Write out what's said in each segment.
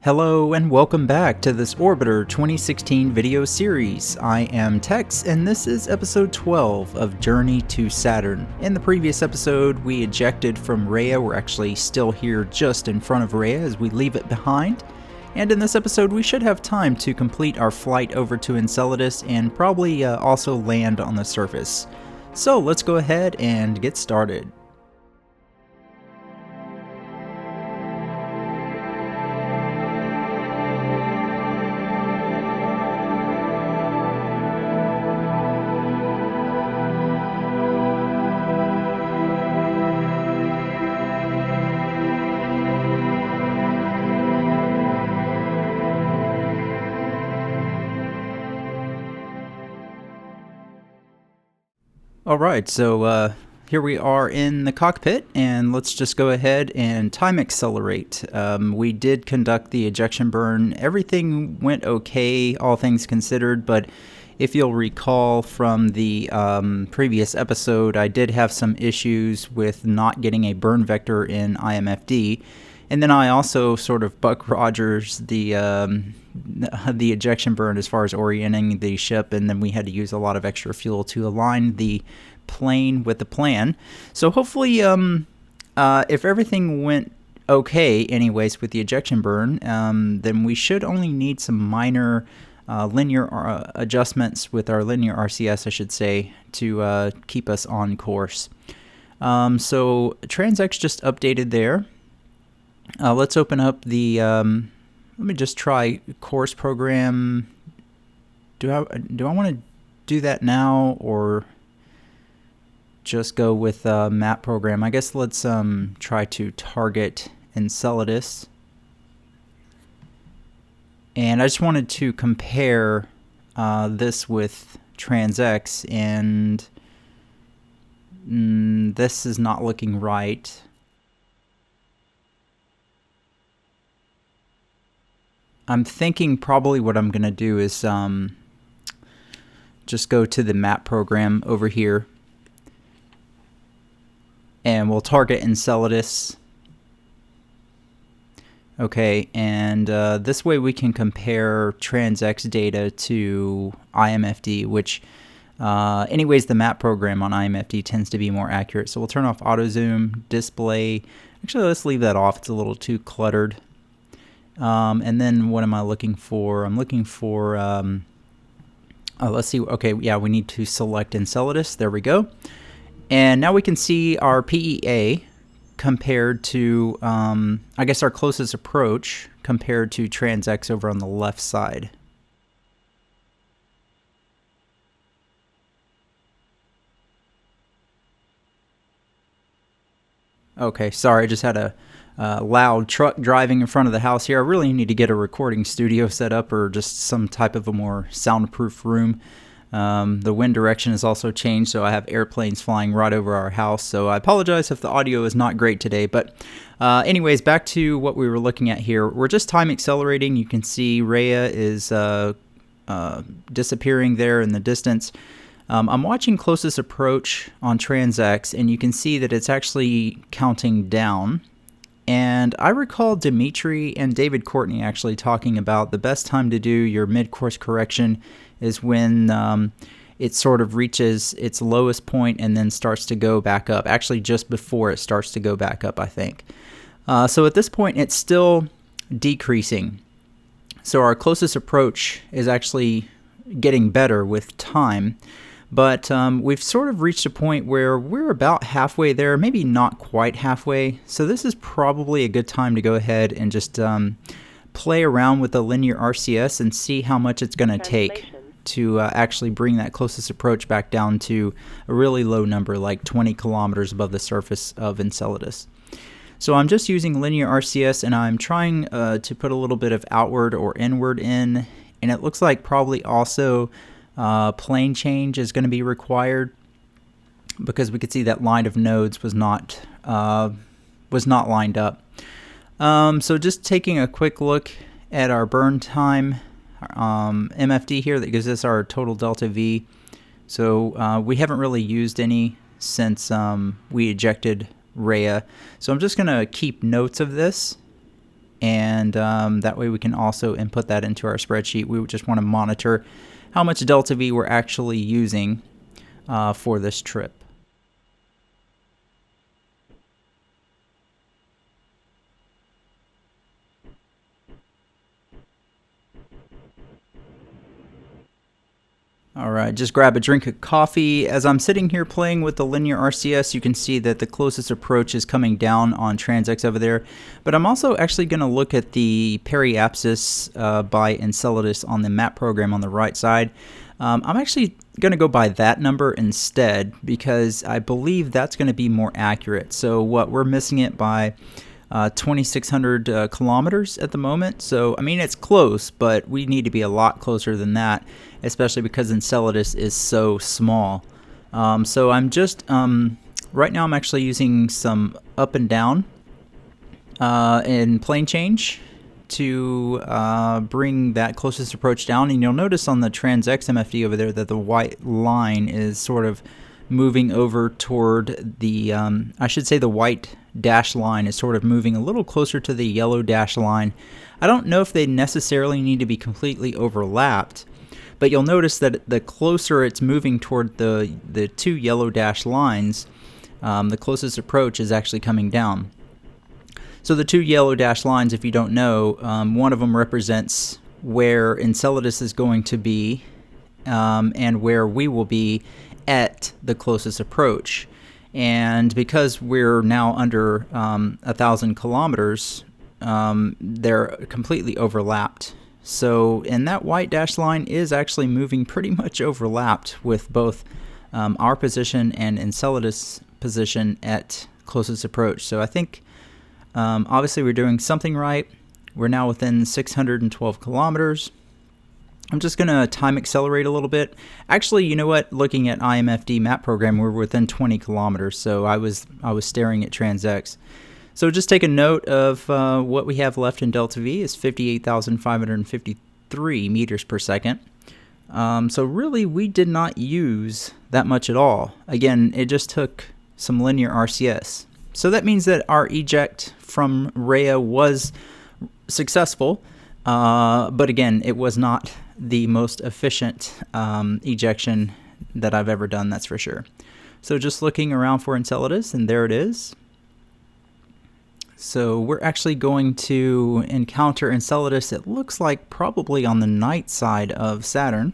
Hello and welcome back to this Orbiter 2016 video series. I am Tex and this is episode 12 of Journey to Saturn. In the previous episode we ejected from Rhea. We're actually still here just in front of Rhea as we leave it behind. And in this episode we should have time to complete our flight over to Enceladus and probably also land on the surface. So let's go ahead and get started. Alright, so here we are in the cockpit, and let's just go ahead and time accelerate. We did conduct the ejection burn. Everything went okay, all things considered, but if you'll recall from the previous episode, I did have some issues with not getting a burn vector in IMFD, and then I also sort of Buck Rogers the ejection burn as far as orienting the ship, and then we had to use a lot of extra fuel to align the plane with the plan. So hopefully if everything went okay anyways with the ejection burn, then we should only need some minor linear adjustments with our linear RCS, I should say, to keep us on course. So TransX just updated there. Let's open up the let me just try course program. Do I want to do that now or just go with map program? I guess let's try to target Enceladus. And I just wanted to compare this with TransX, and this is not looking right. I'm thinking probably what I'm going to do is just go to the map program over here, and we'll target Enceladus. Okay, and this way we can compare TransX data to IMFD, which anyways the map program on IMFD tends to be more accurate. So we'll turn off auto zoom, display. Actually, let's leave that off. It's a little too cluttered. And then what am I looking for? I'm looking for, let's see, okay, yeah, we need to select Enceladus, there we go. And now we can see our PEA compared to, I guess our closest approach compared to TransX over on the left side. Okay, sorry, I just had a loud truck driving in front of the house here. I really need to get a recording studio set up or just some type of a more soundproof room. The wind direction has also changed, so I have airplanes flying right over our house. So I apologize if the audio is not great today. But anyways, back to what we were looking at here. We're just time accelerating. You can see Rhea is disappearing there in the distance. I'm watching closest approach on TransX, and you can see that it's actually counting down. And I recall Dimitri and David Courtney actually talking about the best time to do your mid-course correction is when it sort of reaches its lowest point and then starts to go back up. Actually, just before it starts to go back up, I think. So at this point, it's still decreasing. So our closest approach is actually getting better with time. But we've sort of reached a point where we're about halfway there, maybe not quite halfway. So this is probably a good time to go ahead and just play around with the linear RCS and see how much it's going to take to actually bring that closest approach back down to a really low number, like 20 kilometers above the surface of Enceladus. So I'm just using linear RCS, and I'm trying to put a little bit of outward or inward in, and it looks like probably also plane change is going to be required because we could see that line of nodes was not lined up. So just taking a quick look at our burn time, MFD here, that gives us our total delta V. So we haven't really used any since we ejected Rhea. So I'm just going to keep notes of this and that way we can also input that into our spreadsheet. We would just want to monitor how much delta V we're actually using for this trip. All right, just grab a drink of coffee. As I'm sitting here playing with the linear RCS, you can see that the closest approach is coming down on TransX over there. But I'm also actually going to look at the periapsis by Enceladus on the map program on the right side. I'm actually going to go by that number instead because I believe that's going to be more accurate. So what we're missing it by 2,600 kilometers at the moment. So, I mean, it's close, but we need to be a lot closer than that, especially because Enceladus is so small. So I'm just, right now I'm actually using some up and down in plane change to bring that closest approach down. And you'll notice on the TransX MFD over there that the white line is sort of moving over toward the, I should say the white dash line is sort of moving a little closer to the yellow dash line. I don't know if they necessarily need to be completely overlapped, but you'll notice that the closer it's moving toward the two yellow dash lines, the closest approach is actually coming down. So the two yellow dash lines, if you don't know, one of them represents where Enceladus is going to be and where we will be at the closest approach. And because we're now under 1,000 kilometers, they're completely overlapped. So, and that white dash line is actually moving pretty much overlapped with both our position and Enceladus' position at closest approach. So I think obviously we're doing something right. We're now within 612 kilometers. I'm just going to time accelerate a little bit. Actually, you know what? Looking at IMFD map program, we're within 20 kilometers, so I was staring at TransX. So just take a note of what we have left in delta V is 58,553 meters per second. So really, we did not use that much at all. Again, it just took some linear RCS. So that means that our eject from Rhea was successful, but again, it was not the most efficient ejection that I've ever done, that's for sure. So just looking around for Enceladus, and there it is. So we're actually going to encounter Enceladus, it looks like probably on the night side of Saturn.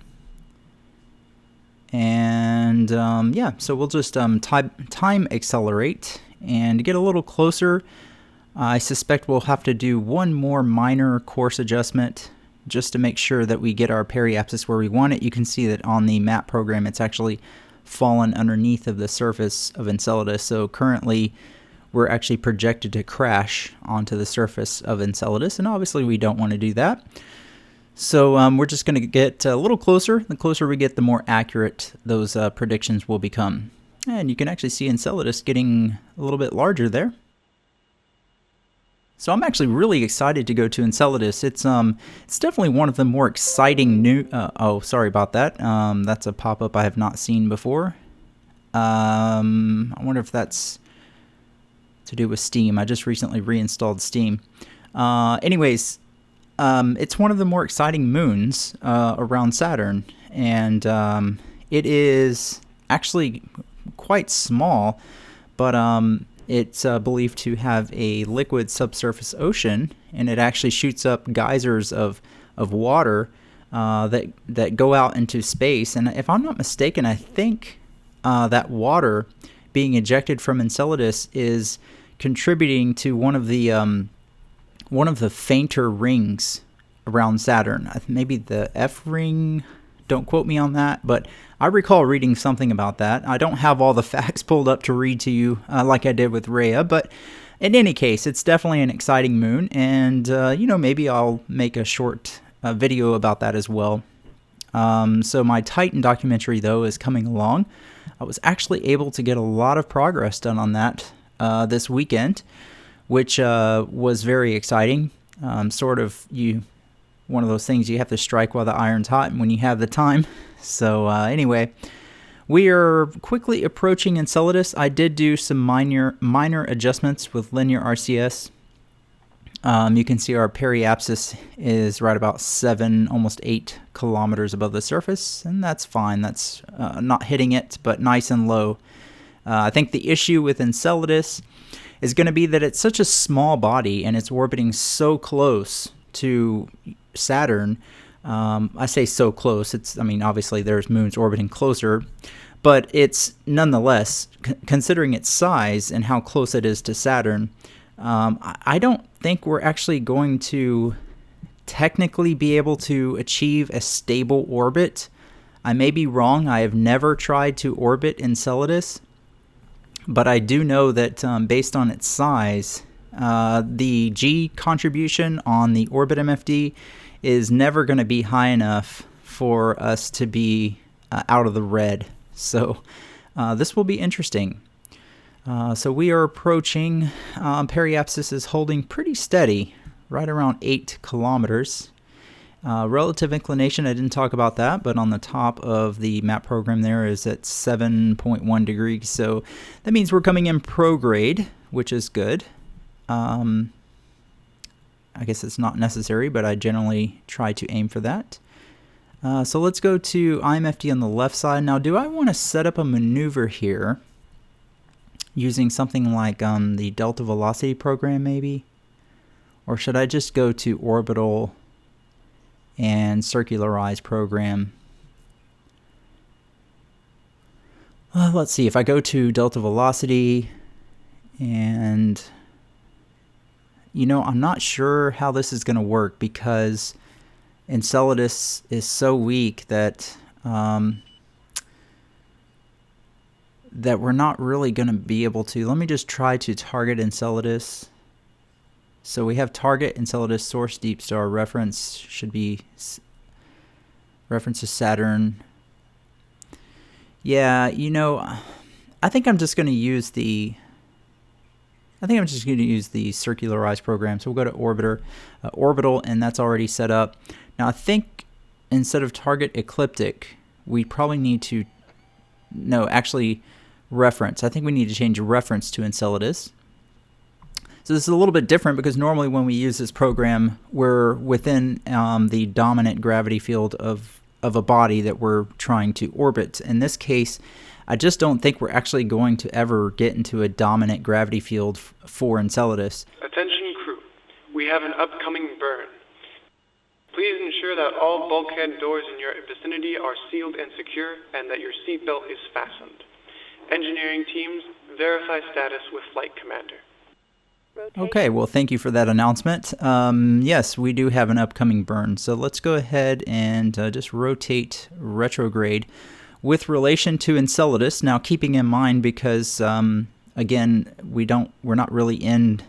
And yeah, so we'll just time accelerate and get a little closer. I suspect we'll have to do one more minor course adjustment just to make sure that we get our periapsis where we want it. You can see that on the map program it's actually fallen underneath of the surface of Enceladus. So currently we're actually projected to crash onto the surface of Enceladus, and obviously we don't want to do that. So we're just going to get a little closer. The closer we get, the more accurate those predictions will become. And you can actually see Enceladus getting a little bit larger there. So I'm actually really excited to go to Enceladus. It's definitely one of the more exciting new. Oh, sorry about that. That's a pop-up I have not seen before. I wonder if that's to do with Steam. I just recently reinstalled Steam. Anyways, it's one of the more exciting moons around Saturn, and it is actually quite small, but it's believed to have a liquid subsurface ocean, and it actually shoots up geysers of water that go out into space. And if I'm not mistaken, I think that water being ejected from Enceladus is contributing to one of the fainter rings around Saturn. Maybe the F ring. Don't quote me on that, but I recall reading something about that. I don't have all the facts pulled up to read to you like I did with Rhea, but in any case, it's definitely an exciting moon, and you know, maybe I'll make a short video about that as well. So my Titan documentary, though, is coming along. I was actually able to get a lot of progress done on that this weekend, which was very exciting. Sort of one of those things you have to strike while the iron's hot when you have the time. So anyway, we are quickly approaching Enceladus. I did do some minor adjustments with linear RCS. You can see our periapsis is right about 7, almost 8 kilometers above the surface, and that's fine. That's not hitting it, but nice and low. I think the issue with Enceladus is going to be that it's such a small body and it's orbiting so close to Saturn. I say so close. Obviously there's moons orbiting closer, but it's nonetheless, considering its size and how close it is to Saturn, I don't think we're actually going to technically be able to achieve a stable orbit. I may be wrong. I have never tried to orbit Enceladus, but I do know that based on its size, the G contribution on the orbit MFD is never going to be high enough for us to be out of the red. So this will be interesting. So we are approaching, periapsis is holding pretty steady, right around 8 kilometers. Relative inclination, I didn't talk about that, but on the top of the map program there is at 7.1 degrees. So that means we're coming in prograde, which is good. I guess it's not necessary, but I generally try to aim for that. So let's go to IMFD on the left side. Now, do I want to set up a maneuver here using something like the delta velocity program maybe? Or should I just go to orbital and circularize program? Let's see, if I go to delta velocity, and I'm not sure how this is going to work because Enceladus is so weak that that we're not really going to be able to. Let me just try to target Enceladus. So we have target Enceladus, source deep star, reference should be reference to Saturn. Yeah, I think I'm just going to use the circularized program. So we'll go to orbital, and that's already set up. Now I think instead of target ecliptic, we probably need to reference. I think we need to change reference to Enceladus. So this is a little bit different because normally when we use this program, we're within the dominant gravity field of a body that we're trying to orbit. In this case, I just don't think we're actually going to ever get into a dominant gravity field for Enceladus. Attention crew, we have an upcoming burn. Please ensure that all bulkhead doors in your vicinity are sealed and secure and that your seatbelt is fastened. Engineering teams, verify status with Flight Commander. Okay, well, thank you for that announcement. Yes, we do have an upcoming burn. So let's go ahead and just rotate retrograde with relation to Enceladus. Now, keeping in mind, because again, we're not really in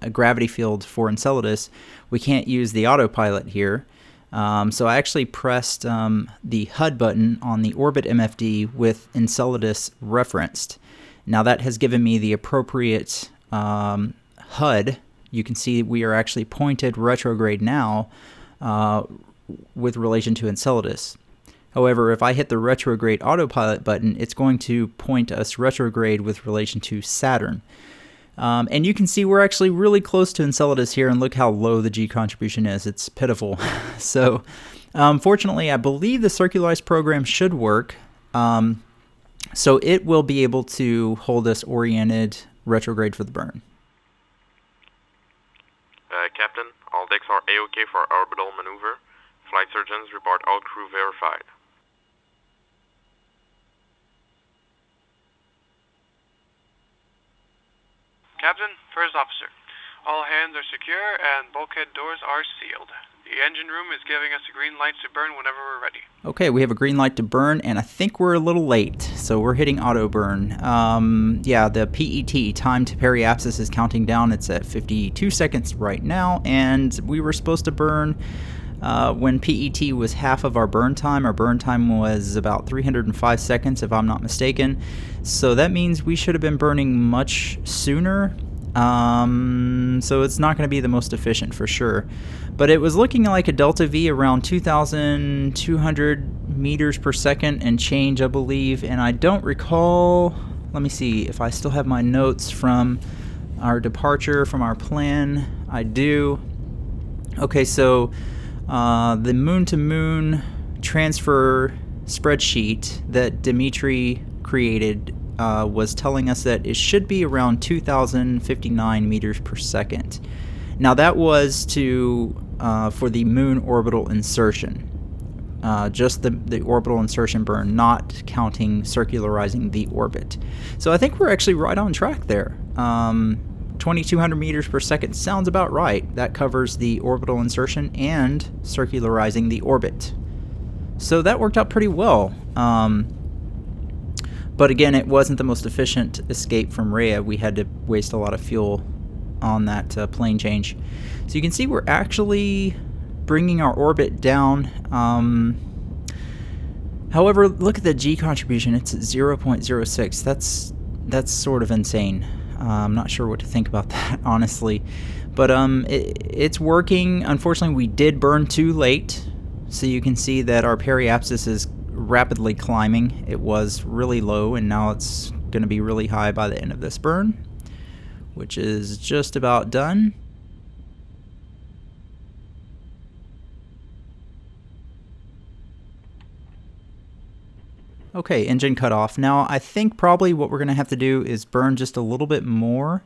a gravity field for Enceladus, we can't use the autopilot here. So I actually pressed the HUD button on the orbit MFD with Enceladus referenced. Now that has given me the appropriate HUD. You can see we are actually pointed retrograde now with relation to Enceladus. However, if I hit the retrograde autopilot button, it's going to point us retrograde with relation to Saturn. And you can see we're actually really close to Enceladus here, and look how low the G contribution is. It's pitiful. So fortunately, I believe the circularized program should work. So it will be able to hold us oriented retrograde for the burn. Captain, all decks are A-OK for our orbital maneuver. Flight surgeons report all crew verified. Captain, First Officer, all hands are secure and bulkhead doors are sealed. The engine room is giving us a green light to burn whenever we're ready. Okay, we have a green light to burn, and I think we're a little late, so we're hitting auto burn. Yeah, the PET, time to periapsis, is counting down. It's at 52 seconds right now, and we were supposed to burn when PET was half of our burn time. Our burn time was about 305 seconds, if I'm not mistaken. So that means we should have been burning much sooner. So it's not going to be the most efficient for sure. But it was looking like a delta V around 2,200 meters per second and change, I believe. And I don't recall, let me see if I still have my notes from our departure, from our plan. I do. Okay, so the moon-to-moon transfer spreadsheet that Dimitri created was telling us that it should be around 2,059 meters per second. Now that was for the moon orbital insertion. Just the orbital insertion burn, not counting circularizing the orbit. So I think we're actually right on track there. 2,200 meters per second sounds about right. That covers the orbital insertion and circularizing the orbit. So that worked out pretty well. But again, it wasn't the most efficient escape from Rhea. We had to waste a lot of fuel on that plane change. So you can see we're actually bringing our orbit down. However, look at the G contribution. It's at 0.06. That's sort of insane. I'm not sure what to think about that, honestly. But it's working. Unfortunately, we did burn too late. So you can see that our periapsis is rapidly climbing. It was really low, and now it's going to be really high by the end of this burn, which is just about done. Okay, engine cut off. Now, I think probably what we're going to have to do is burn just a little bit more.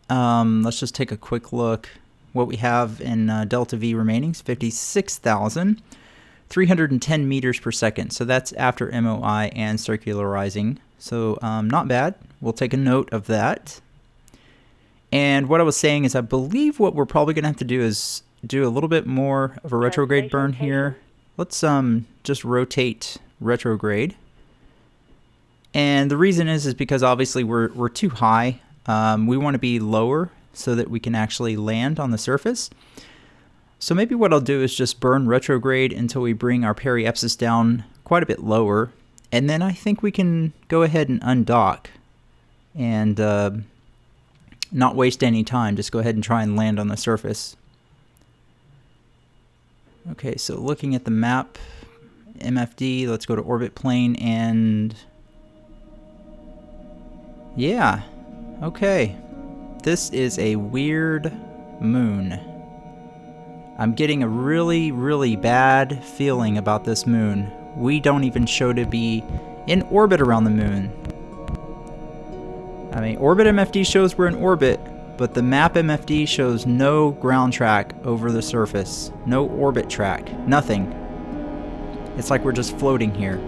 Let's just take a quick look. What we have in delta V remaining is 56,310 meters per second. So that's after MOI and circularizing. So not bad. We'll take a note of that. And what I was saying is I believe what we're probably going to have to do is do a little bit more of a retrograde burn here. Let's just rotate retrograde. And the reason is because obviously we're too high. We want to be lower so that we can actually land on the surface. So maybe what I'll do is just burn retrograde until we bring our periapsis down quite a bit lower. And then I think we can go ahead and undock and not waste any time. Just go ahead and try and land on the surface. Okay, so looking at the map, MFD, let's go to orbit plane and yeah, okay. This is a weird moon. I'm getting a really, really bad feeling about this moon. We don't even show to be in orbit around the moon. I mean, orbit MFD shows we're in orbit, but the map MFD shows no ground track over the surface. No orbit track. Nothing. It's like we're just floating here.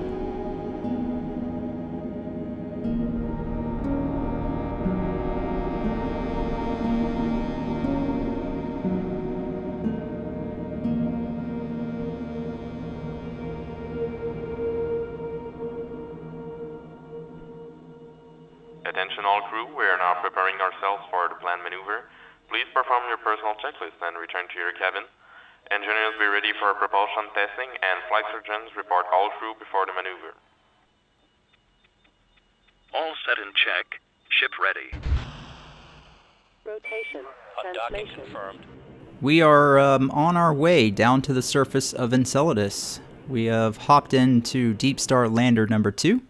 Attention all crew, we are now preparing ourselves for the planned maneuver. Please perform your personal checklist and return to your cabin. Engineers be ready for propulsion testing and flight surgeons report all crew before the maneuver. All set and check. Ship ready. Rotation. Undocking Translation. confirmed. We are on our way down to the surface of Enceladus. We have hopped into Deep Star Lander number 2.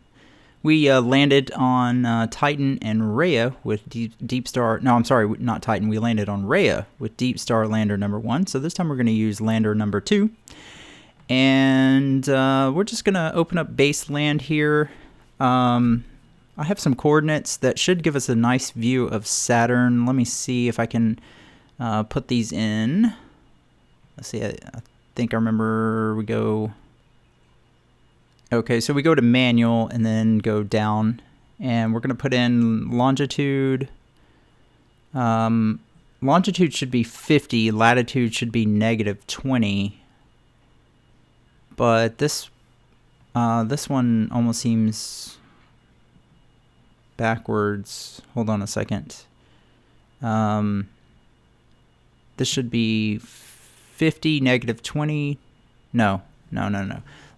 We landed on Titan and Rhea with Deep Star... No, I'm sorry, not Titan. We landed on Rhea with Deep Star Lander number 1. So this time we're going to use Lander number 2. And we're just going to open up base land here. I have some coordinates that should give us a nice view of Saturn. Let me see if I can put these in. Let's see, I think I remember we go... Okay, so we go to manual and then go down, and we're going to put in longitude. Longitude should be 50, latitude should be -20. But this one almost seems backwards. Hold on a second. This should be 50, -20. No.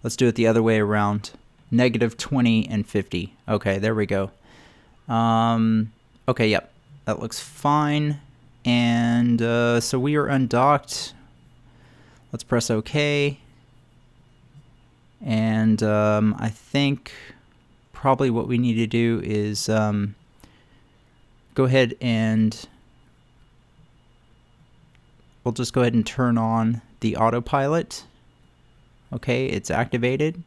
Let's do it the other way around. -20 and 50. Okay, there we go. Okay, yep. That looks fine. And so we are undocked. Let's press OK. And I think probably what we need to do is go ahead and we'll just go ahead and turn on the autopilot. Okay, it's activated.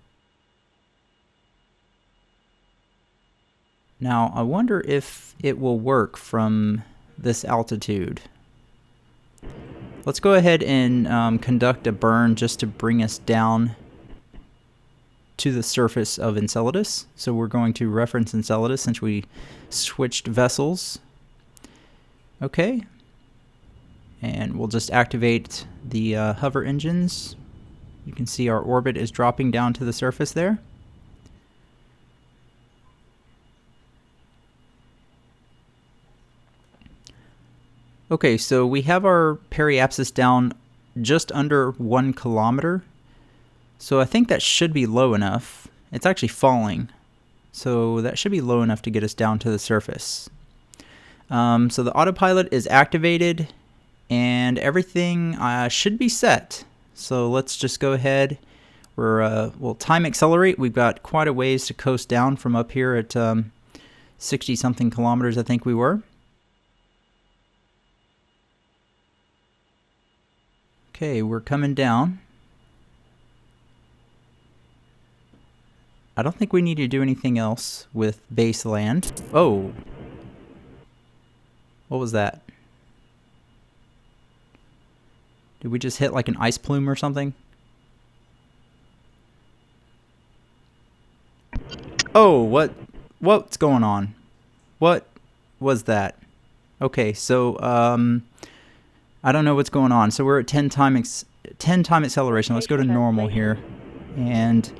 Now, I wonder if it will work from this altitude. Let's go ahead and conduct a burn just to bring us down to the surface of Enceladus. So we're going to reference Enceladus since we switched vessels. Okay. And we'll just activate the hover engines. You can see our orbit is dropping down to the surface there. Okay, so we have our periapsis down just under 1 kilometer. So I think that should be low enough. It's actually falling. So that should be low enough to get us down to the surface. So the autopilot is activated and everything should be set. So let's just go ahead. We'll time accelerate. We've got quite a ways to coast down from up here at 60 something kilometers, I think we were. Okay, we're coming down. I don't think we need to do anything else with base land. Oh. What was that? Did we just hit like an ice plume or something? Oh, what's going on? What was that? Okay, so I don't know what's going on. So we're at 10 time acceleration. Let's go to normal here. And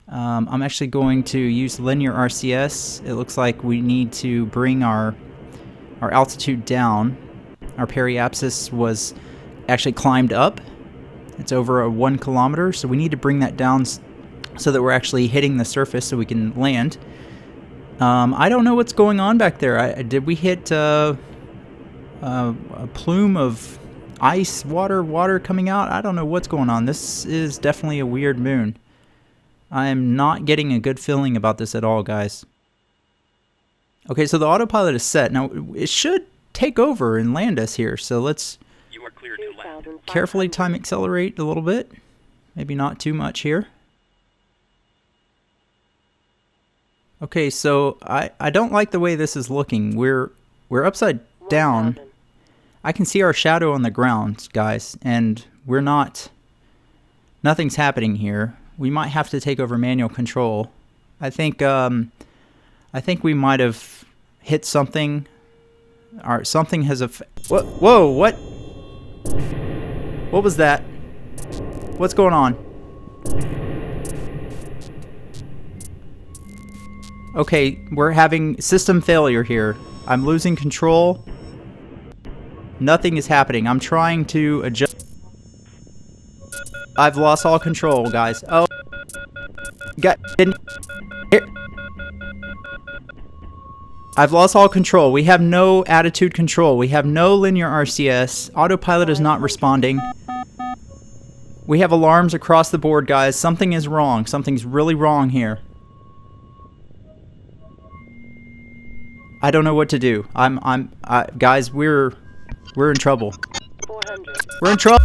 I'm actually going to use linear RCS. It looks like we need to bring our altitude down. Our periapsis was actually climbed up. It's over 1 kilometer, so we need to bring that down so that we're actually hitting the surface so we can land. I don't know what's going on back there. Did we hit a plume of ice, water coming out? I don't know what's going on. This is definitely a weird moon. I am not getting a good feeling about this at all, guys. Okay, so the autopilot is set. Now, it should take over and land us here. So let's You are clear to land. carefully time accelerate a little bit. Maybe not too much here. Okay, so I don't like the way this is looking. We're upside down. I can see our shadow on the ground, guys, and nothing's happening here. We might have to take over manual control. I think we might have hit something. Or something has whoa, what? What was that? What's going on? Okay, we're having system failure here. I'm losing control. Nothing is happening. I'm trying to adjust. I've lost all control, guys. Oh. Here. I've lost all control. We have no attitude control. We have no linear RCS. Autopilot is not responding. We have alarms across the board, guys. Something is wrong. Something's really wrong here. I don't know what to do. Guys, we're in trouble. 400. We're in trouble.